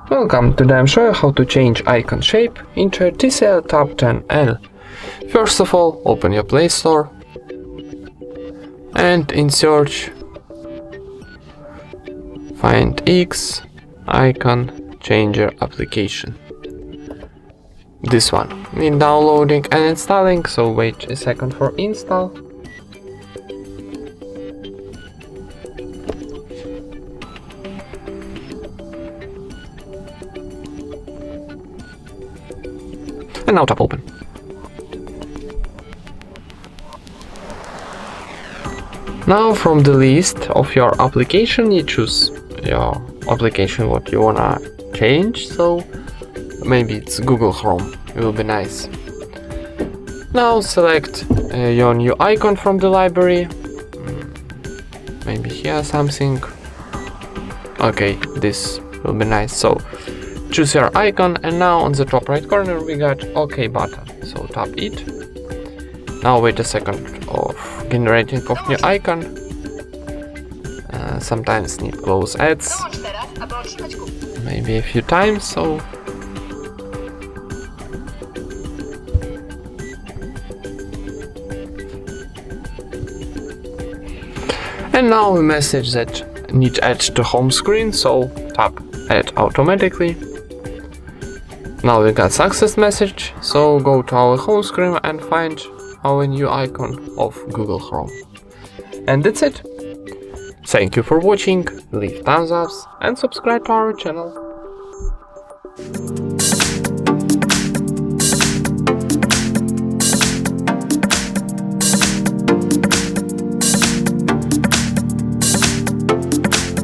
Welcome, today I'm showing how to change icon shape into a TCL Tab 10L. First of all, open your Play Store and in search find X icon changer application. This one. Need downloading and installing, so wait a second for install. And now tap open. Now from the list of your application you choose your application what you wanna change, so maybe it's Google Chrome, it will be nice. Now select your new icon from the library, maybe here something, okay, this will be nice. So choose your icon and now on the top right corner we got OK button, so tap it. Now wait a second of generating of new icon. Sometimes need close ads, maybe a few times, so and now a message that need add to home screen, so tap add automatically. Now we got success message, so go to our home screen and find our new icon of Google Chrome. And that's it. Thank you for watching, leave thumbs ups and subscribe to our channel.